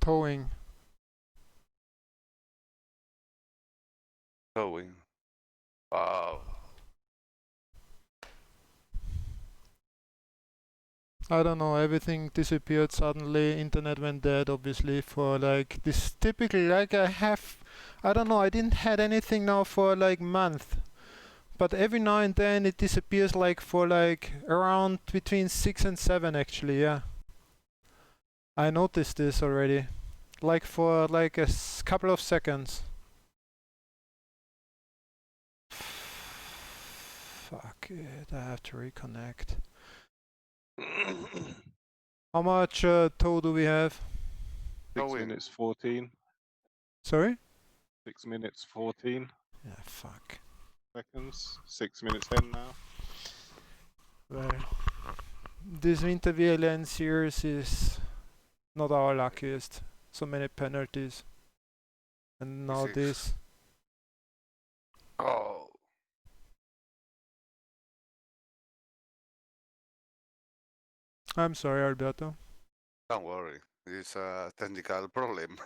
towing. Towing. Wow. I don't know, everything disappeared suddenly, internet went dead obviously for like this typically like I don't know, I didn't had anything now for like month. But every now and then it disappears like for like around between 6 and 7 actually, yeah. I noticed this already. Like for like a couple of seconds. Fuck it, I have to reconnect. How much tow do we have? 6 minutes 14. Sorry? 6 minutes 14 Yeah, fuck. seconds. 6 minutes 10 now. Well, this WINTER-VLN series is not our luckiest. So many penalties. And now this. Oh. I'm sorry, Alberto. Don't worry. It's a technical problem.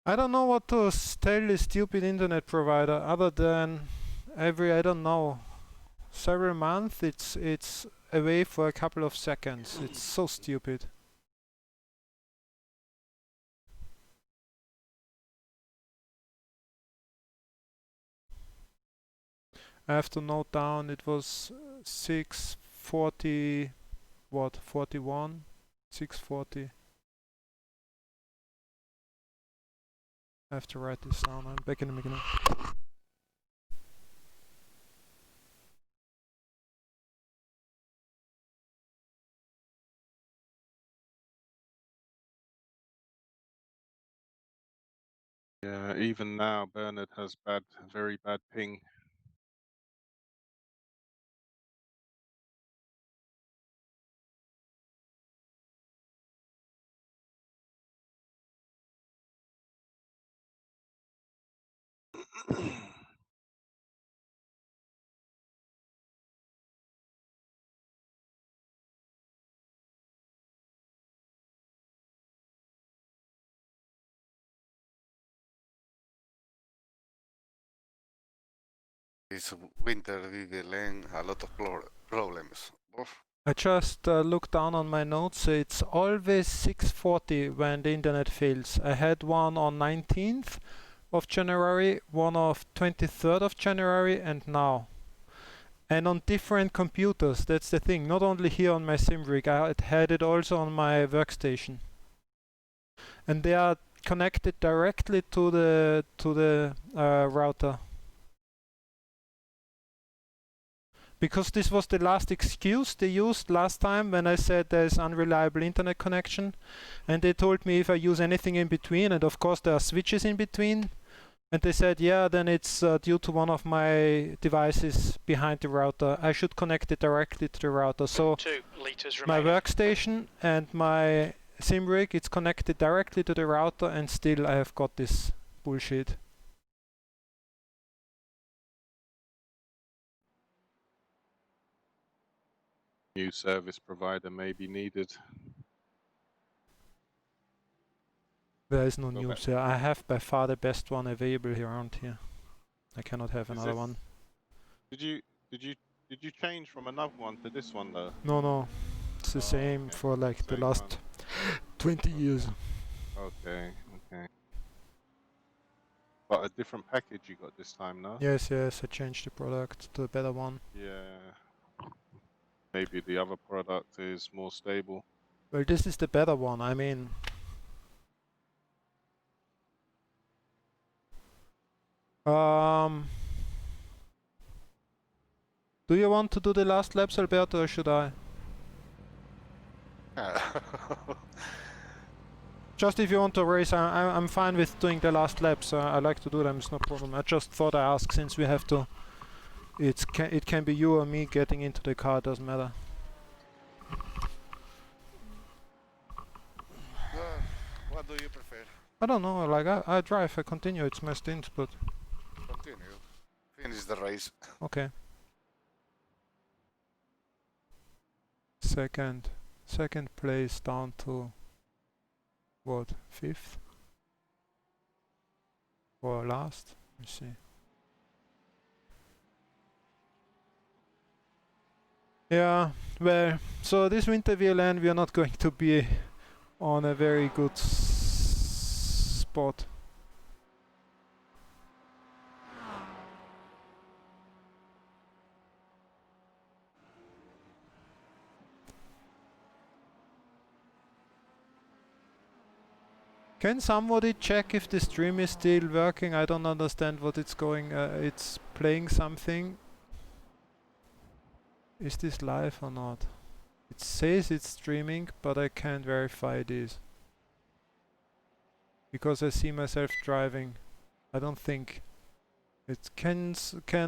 I don't know what to tell this stupid internet provider other than every, I don't know, several months it's away for a couple of seconds. It's so stupid. I have to note down it was 640, what, 41? 640. I have to write this down. I'm back in the beginning. Yeah, even now Bernard has very bad ping. It's WINTER-VLN, a lot of problems. I just looked down on my notes. It's always 640 when the internet fails. I had one on 19th of January, one of 23rd of January, and now. And on different computers, that's the thing. Not only here on my sim rig, I had it also on my workstation. And they are connected directly to the router. Because this was the last excuse they used last time when I said there's unreliable internet connection, and they told me if I use anything in between, and of course there are switches in between, and they said yeah, then it's due to one of my devices behind the router. I should connect it directly to the router. So my workstation and my sim rig, it's connected directly to the router, and still I have got this bullshit. New service provider may be needed. There is no news here. I have by far the best one available here around here. I cannot have another one. Did you change from another one to this one though? No. It's the same okay. for like the last one. 20 years. Okay. But a different package you got this time, no? Yes, I changed the product to a better one. Yeah. Maybe the other product is more stable. Well, this is the better one, I mean. Do you want to do the last laps, Alberto, or should I? Just if you want to race, I'm fine with doing the last laps. I like to do them, it's no problem. I just thought I asked since we have to. It can be you or me getting into the car, doesn't matter. do you prefer? I don't know, like I drive, I continue, it's my stint, but... Continue. Finish the race. Okay. Second place down to... what, 5th? Or last? Let's see. Yeah, well, so this WINTER-VLN we are not going to be on a very good spot. Can somebody check if the stream is still working? I don't understand what it's going. It's playing something. Is this live or not? It says it's streaming, but I can't verify it is. Because I see myself driving. I don't think. It can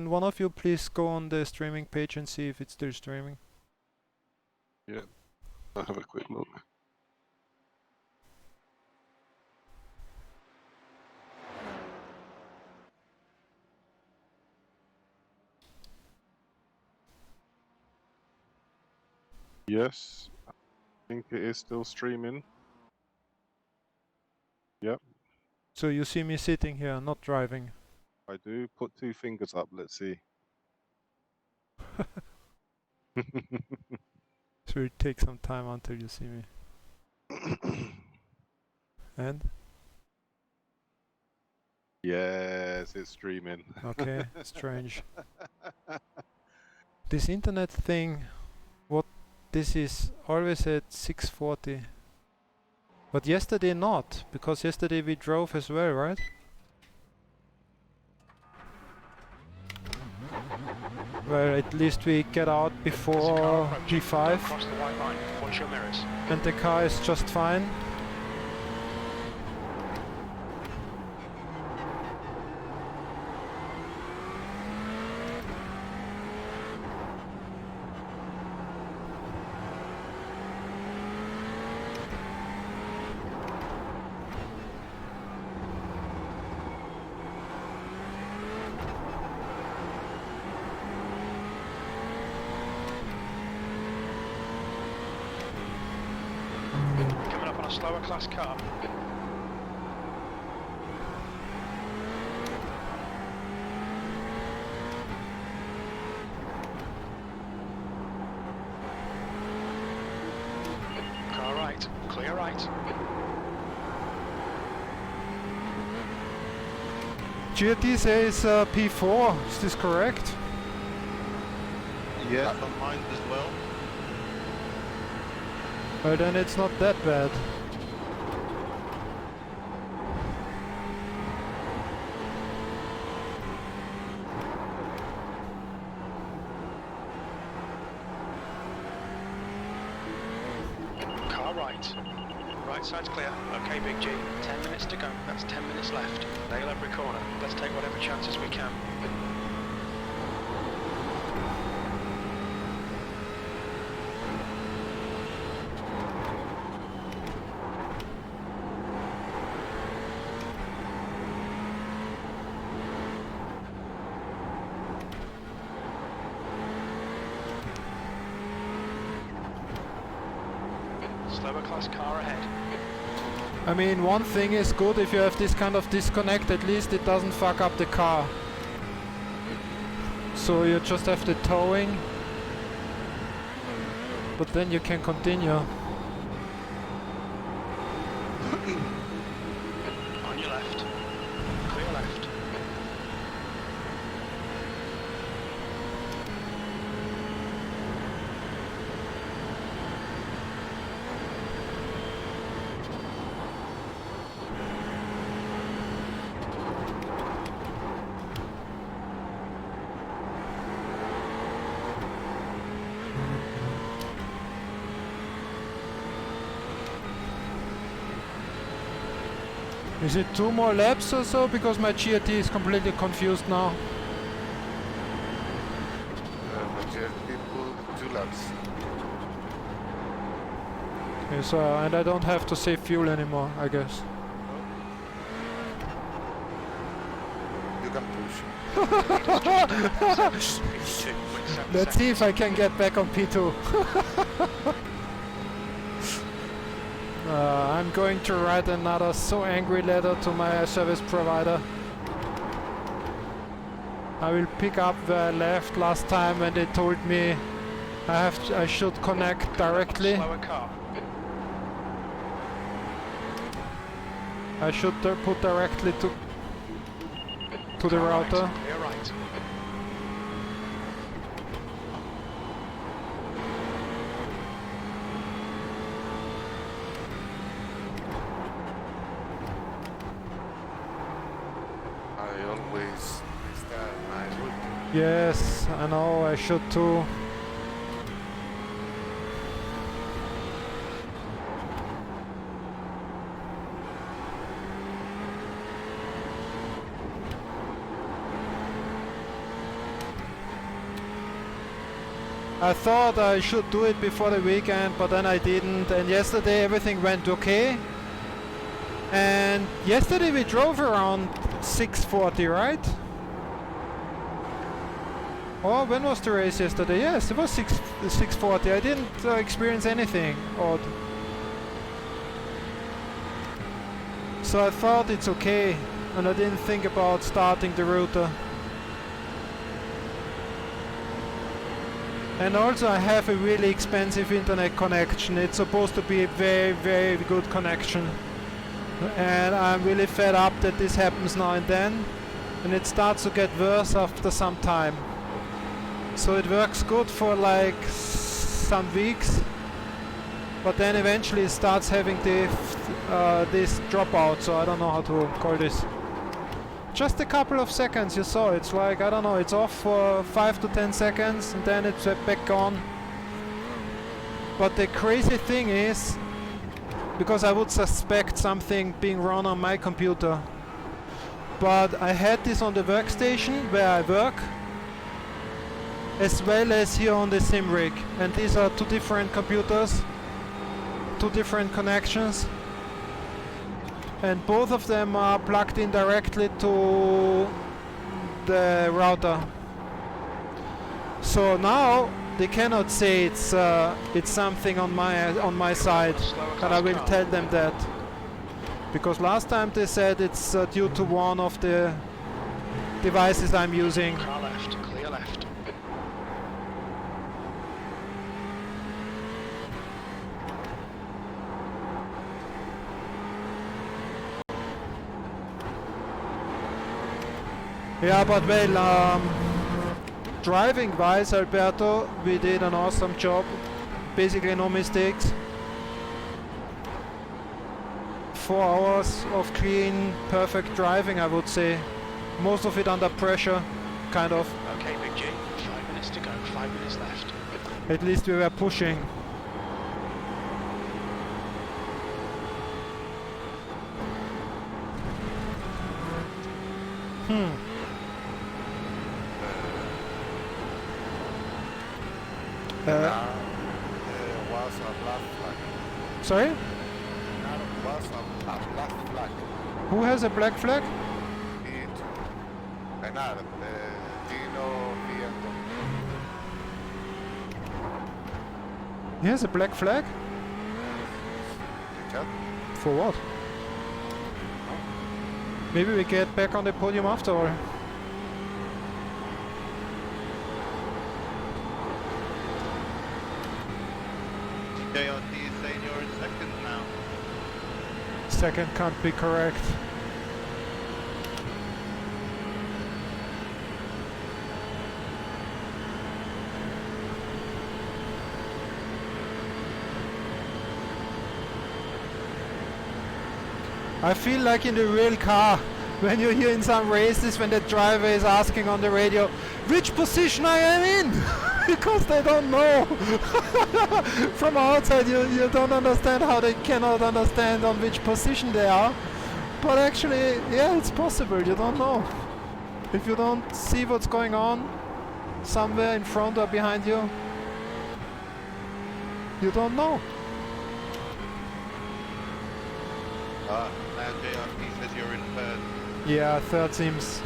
one of you please go on the streaming page and see if it's still streaming? Yeah, I'll have a quick look. Yes, I think it is still streaming. Yep. So you see me sitting here, not driving. I do. Put 2 fingers up, let's see. So it will take some time until you see me. And? Yes, it's streaming. Okay, strange. This internet thing, what this is always at 6:40. But yesterday not, because yesterday we drove as well, right? Well, at least we get out before P5. Cross the white line. Watch your mirrors. And the car is just fine. Coming up on a slower class car. Car right. Clear right. GRT says P4, is this correct? Yeah. That's on mine as well. Well, then it's not that bad. Car right. Right side's clear. Okay, Big G. 10 minutes to go. That's 10 minutes left. Nail every corner. Let's take whatever chances we can. Slower class car ahead. I mean, one thing is good, if you have this kind of disconnect, at least it doesn't fuck up the car. So you just have the towing, but then you can continue. On your left. Clear left. Is it 2 more laps or so? Because my GRT is completely confused now. Majority pulled 2 laps. So, and I don't have to save fuel anymore, I guess. You can push. Let's see if I can get back on P2. I'm going to write another so angry letter to my service provider. I will pick up where I left last time when they told me I should connect directly. Slower car. I should put directly to the router. You're right. I always start my route. Yes, I know, I should too. I thought I should do it before the weekend, but then I didn't, and yesterday everything went okay. And yesterday we drove around 6:40, right? Oh, when was the race yesterday? Yes, it was 6:40. I didn't experience anything odd. So I thought it's okay, and I didn't think about starting the router. And also I have a really expensive internet connection. It's supposed to be a very, very good connection. And I'm really fed up that this happens now and then. And it starts to get worse after some time. So it works good for like some weeks. But then eventually it starts having this dropout. So I don't know how to call this. Just a couple of seconds, you saw. It's like, I don't know, it's off for 5 to 10 seconds and then it's back on. But the crazy thing is, because I would suspect something being run on my computer, but I had this on the workstation where I work, as well as here on the sim rig. And these are two different computers, two different connections. And both of them are plugged in directly to the router. So now they cannot say it's something on my side, and I will tell them that. Because last time they said it's due to one of the devices I'm using. Car left, clear left. Yeah, but well, driving-wise, Alberto, we did an awesome job. Basically no mistakes. 4 hours of clean, perfect driving, I would say. Most of it under pressure, kind of. Okay, Big G, 5 minutes to go, 5 minutes left. At least we were pushing. Was a black flag. Sorry? Was a black flag. Who has a black flag? Benar, Dino Viento. He has a black flag? Chat? For what? Maybe we get back on the podium after all. JLT is saying you're second now. Second can't be correct. I feel like in the real car, when you hear in some races when the driver is asking on the radio, which position I am in? Because they don't know. From outside you don't understand how they cannot understand on which position they are. But actually, yeah, it's possible, you don't know. If you don't see what's going on somewhere in front or behind you, you don't know. Now JRP says you're in third. Yeah, third seems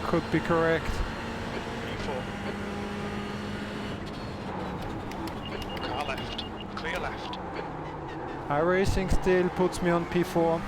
could be correct. P4. Car left. Clear left. iRacing still puts me on P4.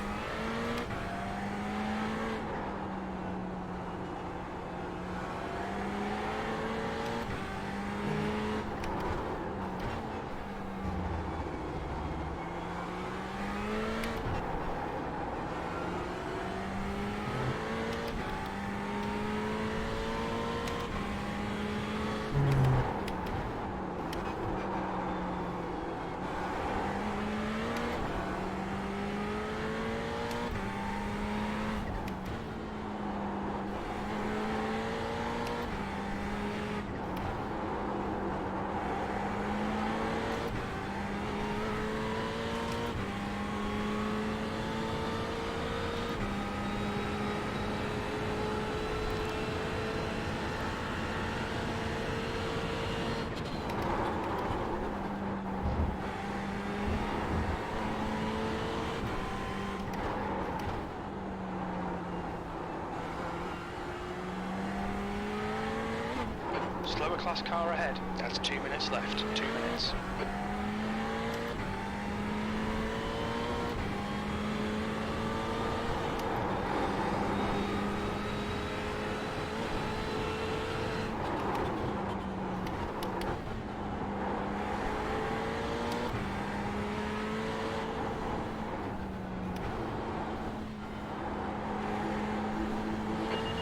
Slower class car ahead. That's 2 minutes left. 2 minutes.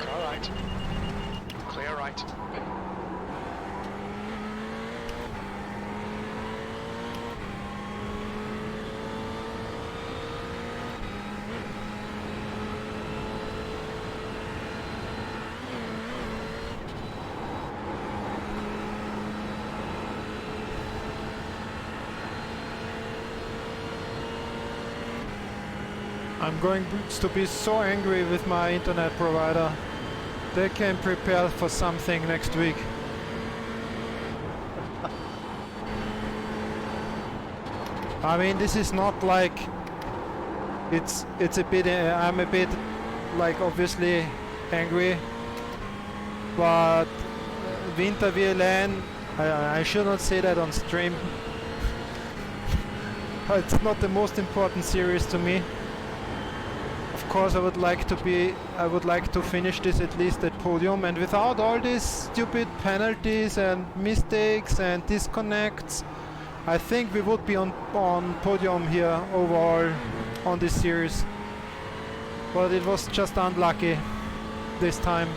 Car right. Clear right. I'm going to be so angry with my internet provider. They can prepare for something next week. I mean, this is not like it's a bit. I'm a bit like obviously angry, but WINTER-VLN. I should not say that on stream. It's not the most important series to me. Of course, I would like to finish this at least at podium, and without all these stupid penalties and mistakes and disconnects, I think we would be on podium here overall on this series. But it was just unlucky this time.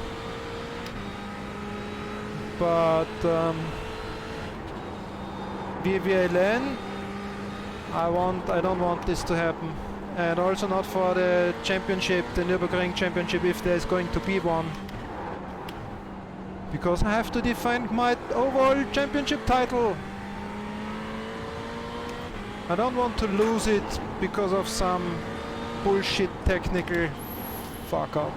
But VLN, I don't want this to happen. And also not for the championship, the Nürburgring championship, if there's going to be one. Because I have to defend my overall championship title. I don't want to lose it because of some bullshit technical fuck up.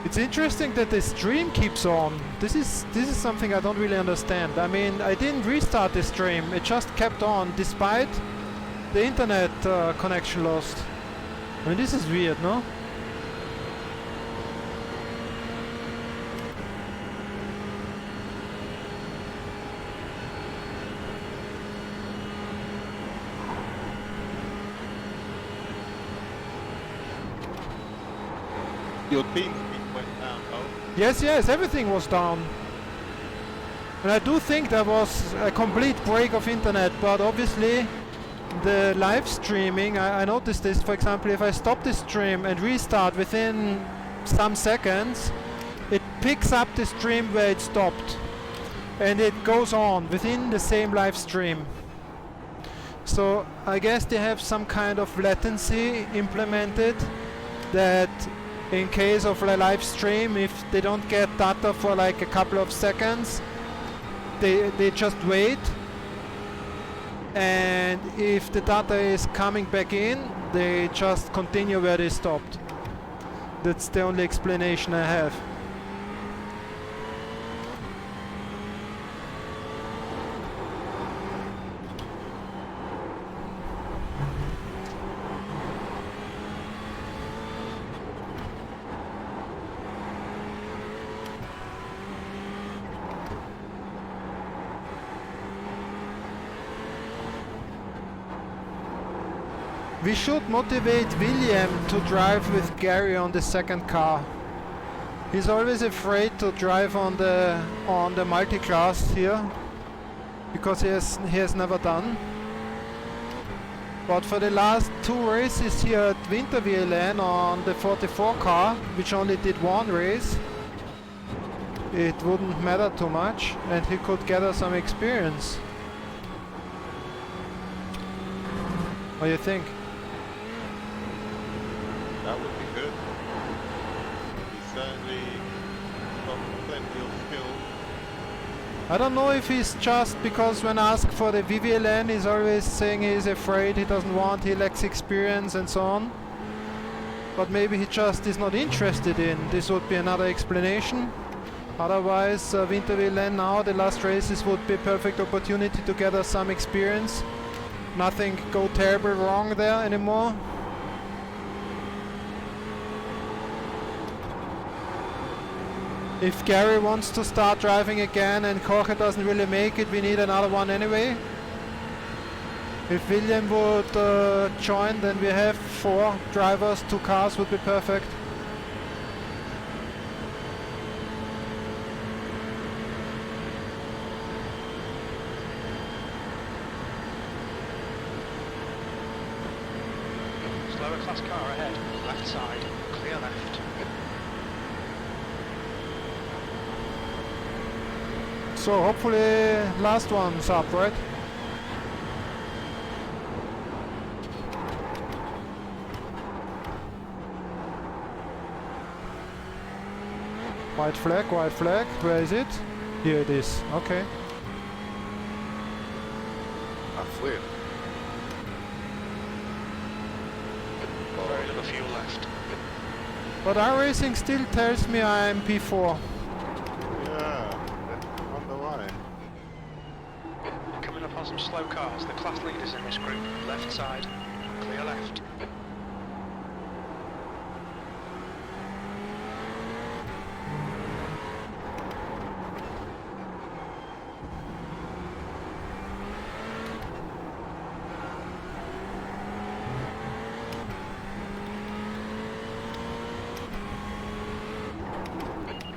It's interesting that the stream keeps on. This is something I don't really understand. I mean, I didn't restart the stream. It just kept on despite the internet connection lost. I mean, this is weird, no? Your team speed went down, though. Yes, everything was down. And I do think there was a complete break of internet, but obviously the live streaming, I noticed this, for example, if I stop the stream and restart within some seconds, it picks up the stream where it stopped. And it goes on within the same live stream. So I guess they have some kind of latency implemented that in case of a live stream, if they don't get data for like a couple of seconds, they just wait. And if the data is coming back in, they just continue where they stopped. That's the only explanation I have. We should motivate William to drive with Gary on the second car. He's always afraid to drive on the multi-class here because he has never done. But for the last 2 races here at WINTER-VLN on the 44 car, which only did 1 race, it wouldn't matter too much and he could gather some experience. What do you think? That would be good. He's certainly got plenty of skill. I don't know if he's just because when asked for the VVLN he's always saying he's afraid, he doesn't want, he lacks experience and so on. But maybe he just is not interested in. This would be another explanation. Otherwise, WINTER-VLN now, the last races would be a perfect opportunity to gather some experience. Nothing go terrible wrong there anymore. If Gary wants to start driving again and Jorge doesn't really make it, we need another one anyway. If William would join, then we have 4 drivers, 2 cars would be perfect. Slower class car ahead, left side, clear left. So hopefully last one's up, right? White flag, where is it? Here it is, okay. Afuera. Very little fuel left. But iRacing still tells me I'm P4. Yeah, on the line. Coming up on some slow cars, the class leaders in this group, left side, clear left.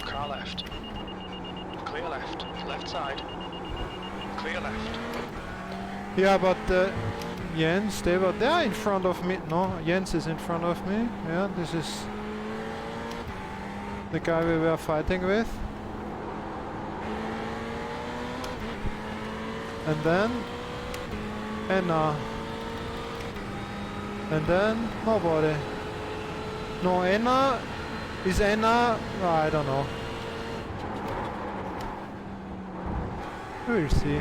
Car left. Clear left. Left side. Clear left. Yeah, but Jens, they are in front of me. No, Jens is in front of me. Yeah, this is the guy we were fighting with. And then Anna. And then nobody. No, Anna. Is Anna? Oh, I don't know. We'll see.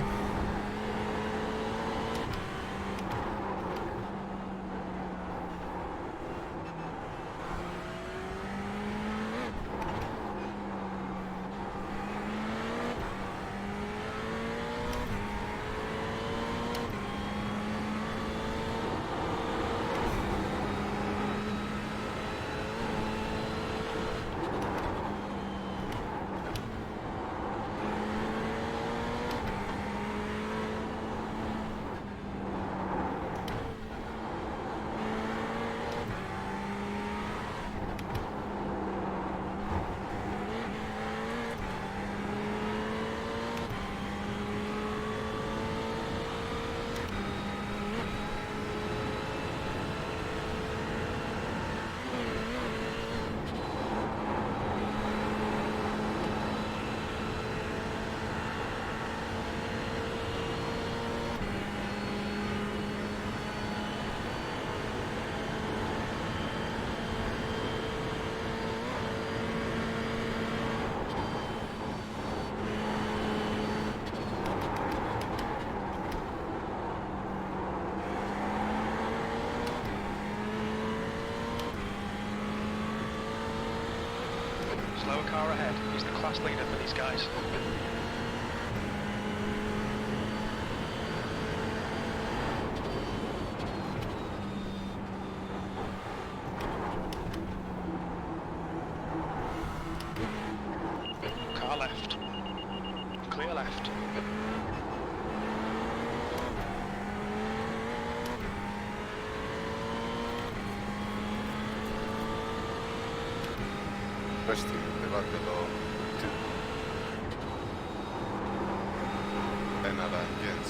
Slower car ahead. He's the class leader for these guys. Car left. Clear left. Questi levatelo tu. Enala Jens.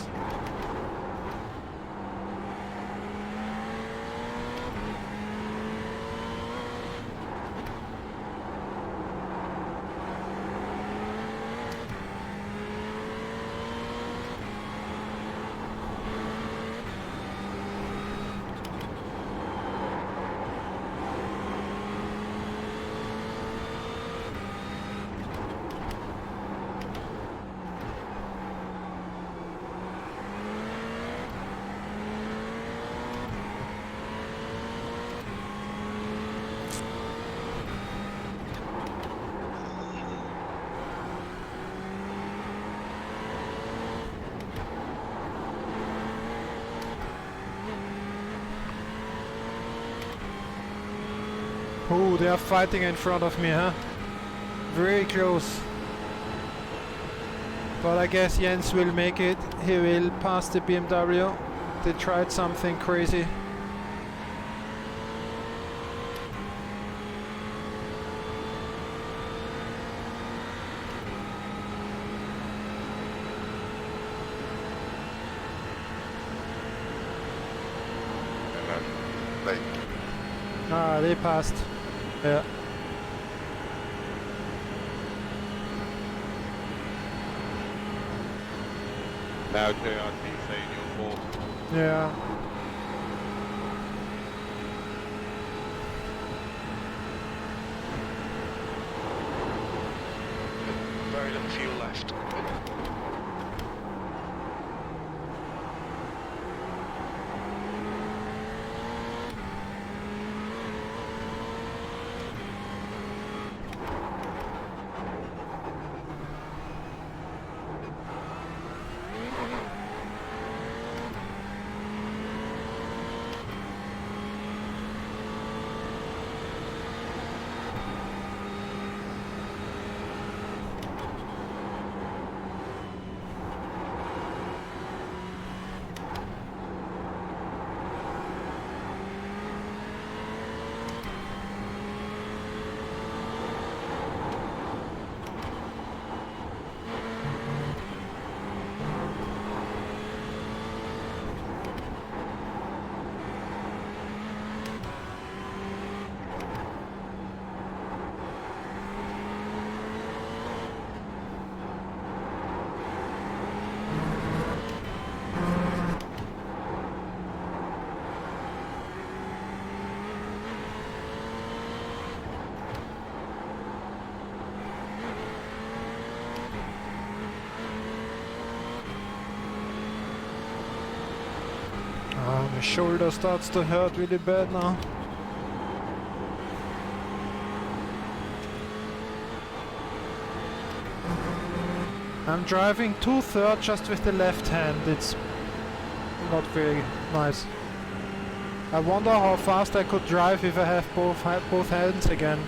Oh, they are fighting in front of me, huh? Very close. But I guess Jens will make it. He will pass the BMW. They tried something crazy. Ah, they passed. Yeah. Now JRT saying your fault. Yeah. Very little fuel left. My shoulder starts to hurt really bad now. I'm driving 2/3 just with the left hand. It's not very nice. I wonder how fast I could drive if I have both hands again.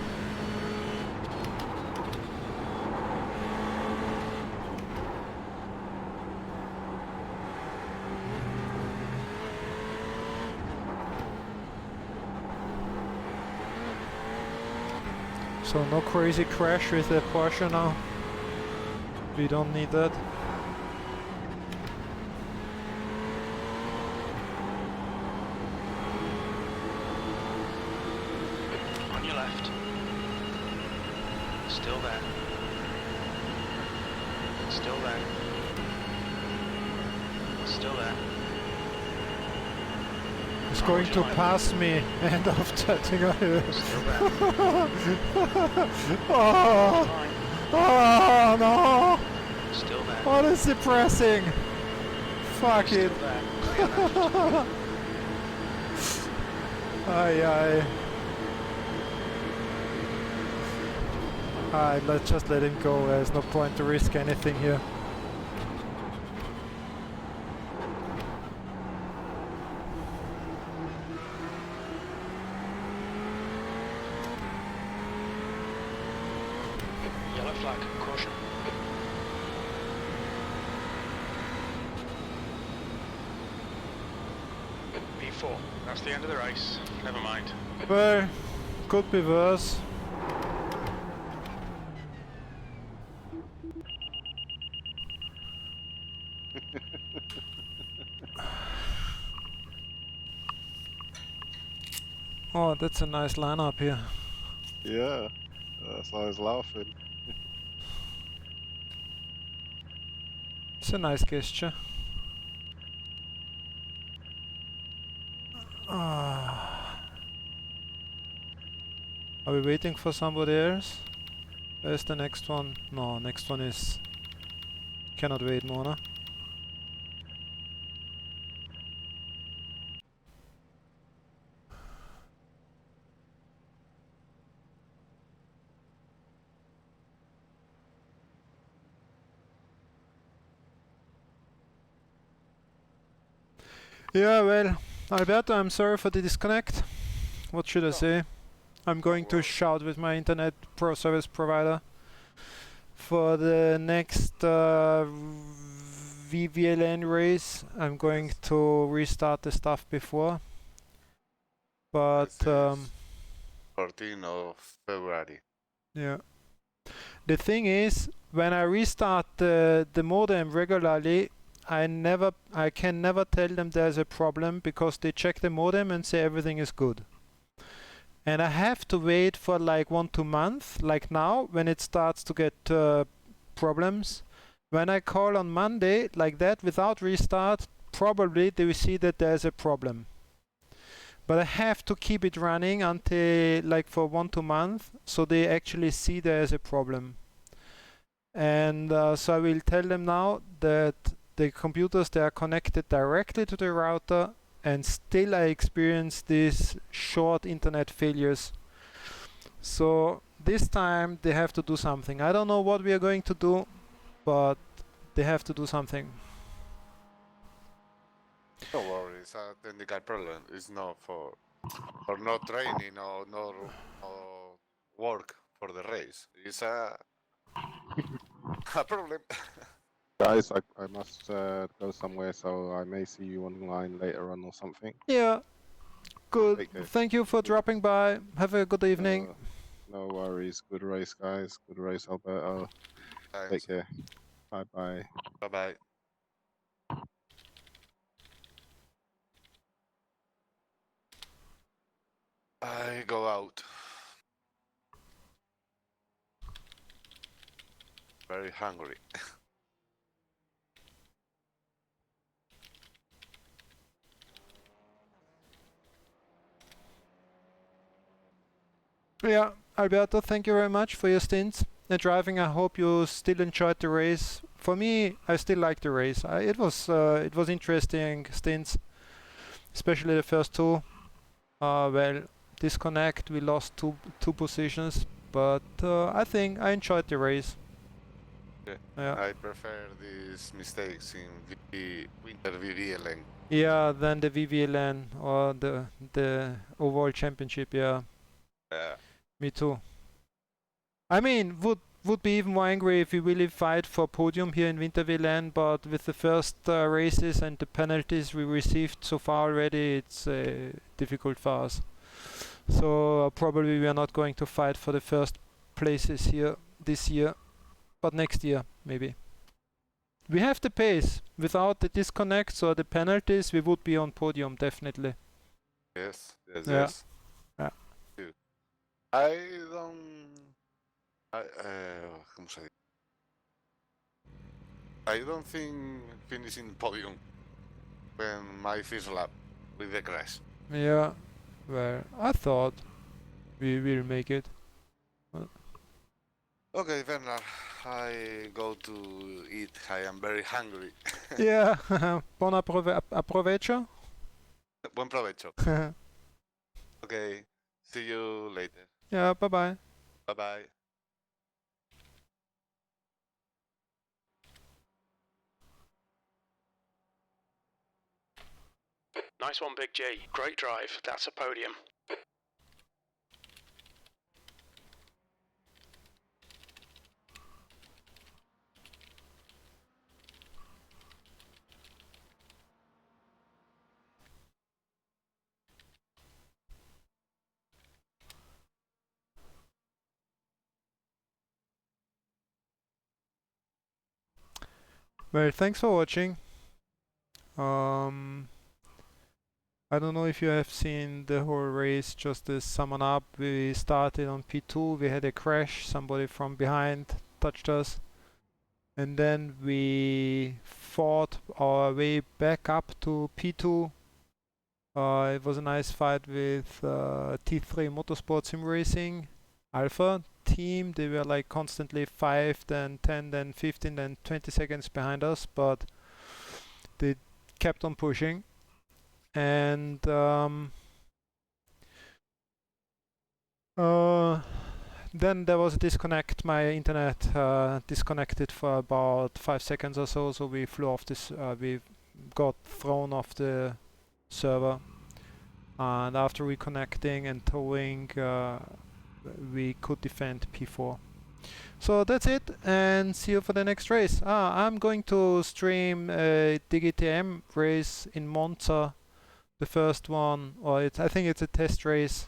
So no crazy crash with the Porsche now. We don't need that. On your left. Still there. Still there. Still there. It's going to pass me and of touching a hill. Still there. Oh, oh no! Still there. What is depressing? Fuck Still it. there. Clear left. Aye aye. Alright, let's just let him go. There's no point to risk anything here. Yellow flag, caution. P4, that's the end of the race. Never mind. Well, could be worse. Oh, that's a nice lineup here. Yeah, that's why I was laughing. It's a nice gesture. Ah. Are we waiting for somebody else? Where's the next one? No, next one is... Cannot wait, Mona. Yeah, well, Alberto, I'm sorry for the disconnect. What should I say? I'm going to shout with my internet service provider for the next VVLN race. I'm going to restart the stuff before, but This is 14th of February. yeah. The thing is, when I restart the modem regularly, I can never tell them there's a problem because they check the modem and say everything is good. And I have to wait for like 1-2 months, like now, when it starts to get problems. When I call on Monday, like that, without restart, probably they will see that there's a problem. But I have to keep it running until like for 1-2 months, so they actually see there's a problem. And so I will tell them now that the computers, they are connected directly to the router, and still I experience these short internet failures. So this time they have to do something. I don't know what we are going to do, but they have to do something. No worries, it's a technical problem. It's not for no training or no work for the race. It's a problem. Guys, I must go somewhere, so I may see you online later on or something. Yeah, good. Take care. Thank you for dropping by. Have a good evening. No worries. Good race, guys. Good race, Alberto. Thanks. Take care. Bye bye. Bye bye. I go out. Very hungry. Yeah, Alberto, thank you very much for your stints and driving. I hope you still enjoyed the race. For me, I still like the race. It was interesting stints, especially the first two. Well, disconnect, we lost two positions, but I think I enjoyed the race. Okay. Yeah. I prefer these mistakes in WINTER-VLN. Yeah, than the VVLN or the overall championship. Yeah. Me too. I mean, would be even more angry if we really fight for podium here in WINTER-VLN, but with the first races and the penalties we received so far already, it's difficult for us. So probably we are not going to fight for the first places here this year, but next year maybe. We have the pace. Without the disconnects or the penalties, we would be on podium definitely. Yes, yes, Yeah. yes. Yeah. I don't. ¿Cómo se dice? I don't think finishing podium when my first lap with the crash. Yeah, well, I thought we will make it. Okay, Bernard, I go to eat. I am very hungry. Yeah, bon approvecho. Buen provecho. Okay, see you later. Yeah, bye bye. Bye bye. Nice one, Big G. Great drive. That's a podium. Well, thanks for watching. I don't know if you have seen the whole race. Just to sum it up, we started on P2, we had a crash, somebody from behind touched us, and then we fought our way back up to P2. It was a nice fight with T3 Motorsport Sim Racing Alpha team. They were like constantly 5, then 10, then 15, then 20 seconds behind us, but they kept on pushing. And then there was a disconnect. My internet disconnected for about 5 seconds or so, so we flew off this, we got thrown off the server. And after reconnecting and towing, we could defend P4. So that's it, and see you for the next race. I'm going to stream a DGTM race in Monza, the first one, or I think it's a test race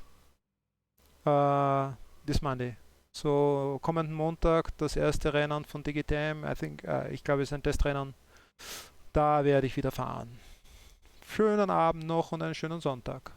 this Monday. So kommenden Montag das erste Rennen von DGTM. Ich glaube, es ist ein Testrennen. Da werde ich wieder fahren. Schönen Abend noch und einen schönen Sonntag.